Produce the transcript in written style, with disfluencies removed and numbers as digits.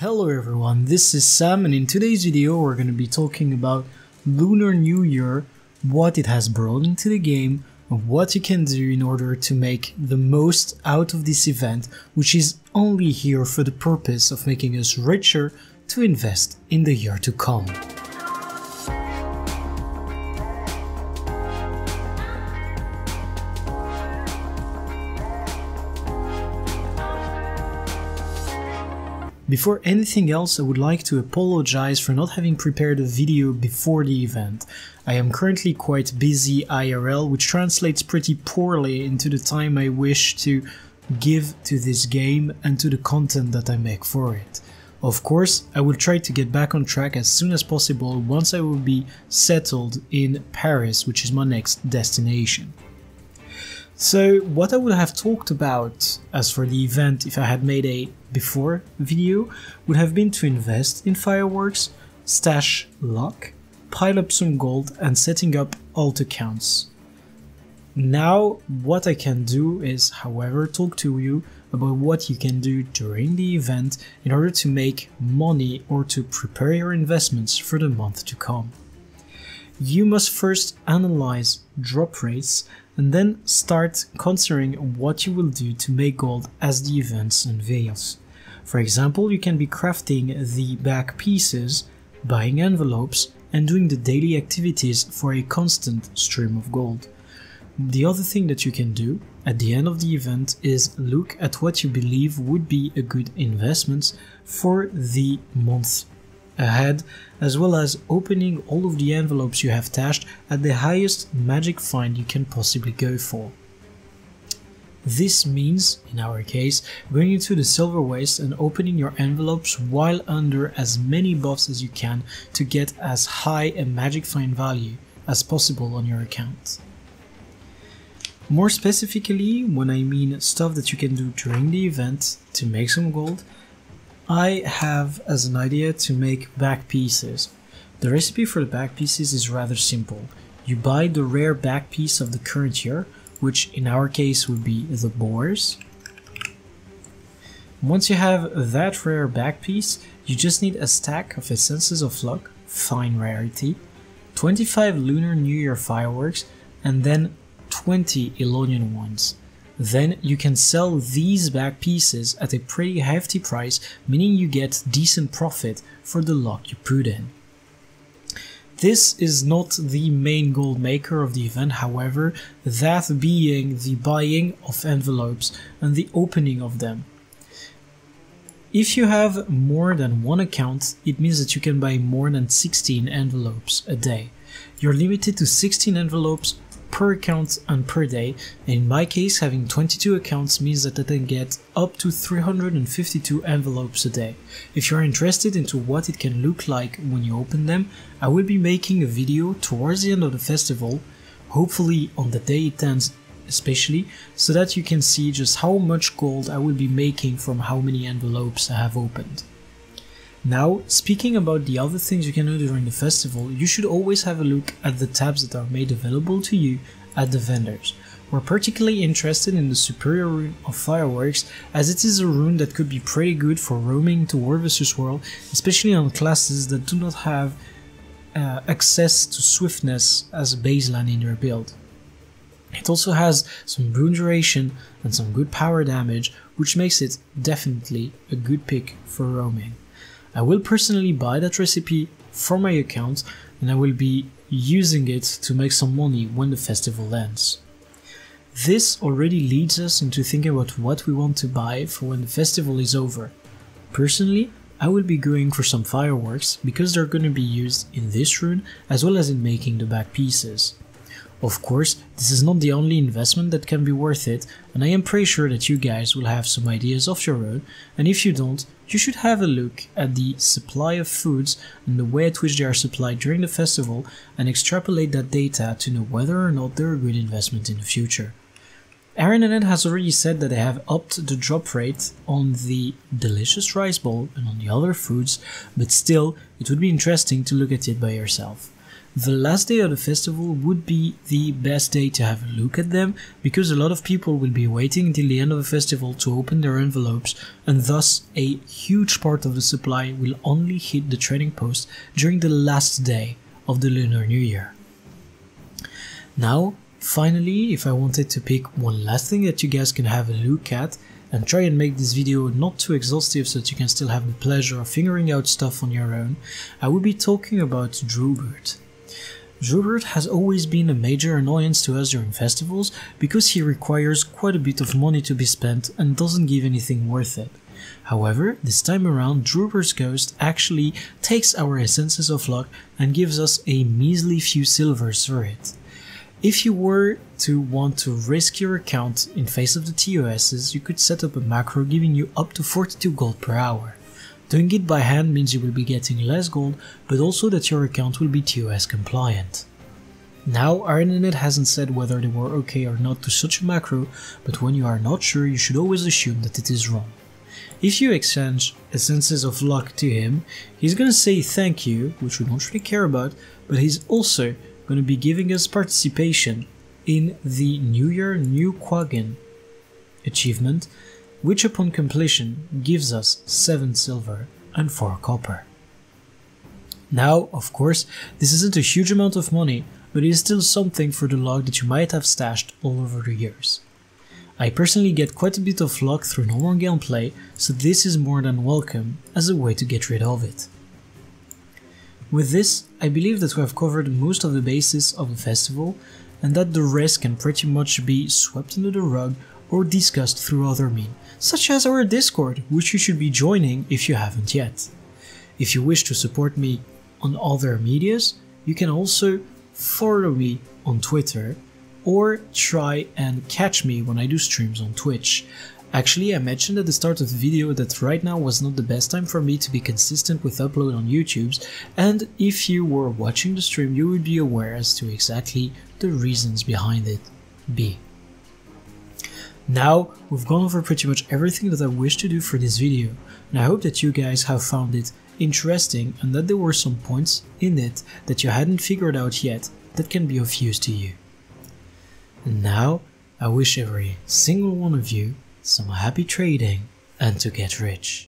Hello everyone, this is Sam, and in today's video we're going to be talking about Lunar New Year, what it has brought into the game, and what you can do in order to make the most out of this event, which is only here for the purpose of making us richer to invest in the year to come. Before anything else, I would like to apologize for not having prepared a video before the event. I am currently quite busy IRL, which translates pretty poorly into the time I wish to give to this game and to the content that I make for it. Of course, I will try to get back on track as soon as possible once I will be settled in Paris, which is my next destination. So what I would have talked about as for the event if I had made a before video would have been to invest in fireworks, stash luck, pile up some gold and setting up alt accounts. Now what I can do is, however, talk to you about what you can do during the event in order to make money or to prepare your investments for the month to come. You must first analyze drop rates and then start considering what you will do to make gold as the event unveils. For example, you can be crafting the back pieces, buying envelopes, and doing the daily activities for a constant stream of gold. The other thing that you can do at the end of the event is look at what you believe would be a good investment for the month ahead, as well as opening all of the envelopes you have stashed at the highest magic find you can possibly go for. This means, in our case, going into the silver waste and opening your envelopes while under as many buffs as you can to get as high a magic find value as possible on your account. More specifically, when I mean stuff that you can do during the event to make some gold, I have as an idea to make back pieces. The recipe for the back pieces is rather simple. You buy the rare back piece of the current year, which in our case would be the boars. Once you have that rare back piece, you just need a stack of essences of luck, fine rarity, 25 Lunar New Year fireworks, and then 20 Elonian ones. Then you can sell these back pieces at a pretty hefty price, meaning you get decent profit for the luck you put in. This is not the main gold maker of the event, however, that being the buying of envelopes and the opening of them. If you have more than one account, it means that you can buy more than 16 envelopes a day. You're limited to 16 envelopes per account and per day, and in my case having 22 accounts means that I can get up to 352 envelopes a day. If you're interested into what it can look like when you open them, I will be making a video towards the end of the festival, hopefully on the day it ends especially, so that you can see just how much gold I will be making from how many envelopes I have opened. Now, speaking about the other things you can do during the festival, you should always have a look at the tabs that are made available to you at the vendors. We're particularly interested in the superior rune of fireworks, as it is a rune that could be pretty good for roaming to War vs World, especially on classes that do not have access to swiftness as a baseline in their build. It also has some rune duration and some good power damage, which makes it definitely a good pick for roaming. I will personally buy that recipe for my account, and I will be using it to make some money when the festival ends. This already leads us into thinking about what we want to buy for when the festival is over. Personally, I will be going for some fireworks because they're going to be used in this rune as well as in making the back pieces. Of course, this is not the only investment that can be worth it, and I am pretty sure that you guys will have some ideas of your own, and if you don't, you should have a look at the supply of foods and the way at which they are supplied during the festival and extrapolate that data to know whether or not they're a good investment in the future. Aaron and Ed has already said that they have upped the drop rate on the delicious rice bowl and on the other foods, but still, it would be interesting to look at it by yourself. the last day of the festival would be the best day to have a look at them, because a lot of people will be waiting until the end of the festival to open their envelopes, and thus a huge part of the supply will only hit the trading post during the last day of the Lunar New Year. Now, finally, if I wanted to pick one last thing that you guys can have a look at, and try and make this video not too exhaustive so that you can still have the pleasure of figuring out stuff on your own, I will be talking about Drubert. Drubert has always been a major annoyance to us during festivals because he requires quite a bit of money to be spent and doesn't give anything worth it. However, this time around, Drubert's Ghost actually takes our essences of luck and gives us a measly few silvers for it. If you were to want to risk your account in face of the TOSs, you could set up a macro giving you up to 42 gold per hour. Doing it by hand means you will be getting less gold, but also that your account will be TOS compliant. Now, Ironinit hasn't said whether they were okay or not to such a macro, but when you are not sure, you should always assume that it is wrong. If you exchange essences of luck to him, he's gonna say thank you, which we don't really care about, but he's also going to be giving us participation in the New Year New Quaggan achievement, which upon completion gives us 7 silver and 4 copper. Now, of course, this isn't a huge amount of money, but it is still something for the luck that you might have stashed all over the years. I personally get quite a bit of luck through normal gameplay, so this is more than welcome as a way to get rid of it. With this, I believe that we have covered most of the bases of the festival, and that the rest can pretty much be swept under the rug or discussed through other means, such as our Discord, which you should be joining if you haven't yet. If you wish to support me on other medias, you can also follow me on Twitter, or try and catch me when I do streams on Twitch. Actually, I mentioned at the start of the video that right now was not the best time for me to be consistent with upload on YouTube, and if you were watching the stream you would be aware as to exactly the reasons behind it be. Now, we've gone over pretty much everything that I wish to do for this video, and I hope that you guys have found it interesting and that there were some points in it that you hadn't figured out yet that can be of use to you. And now, I wish every single one of you some happy trading and to get rich.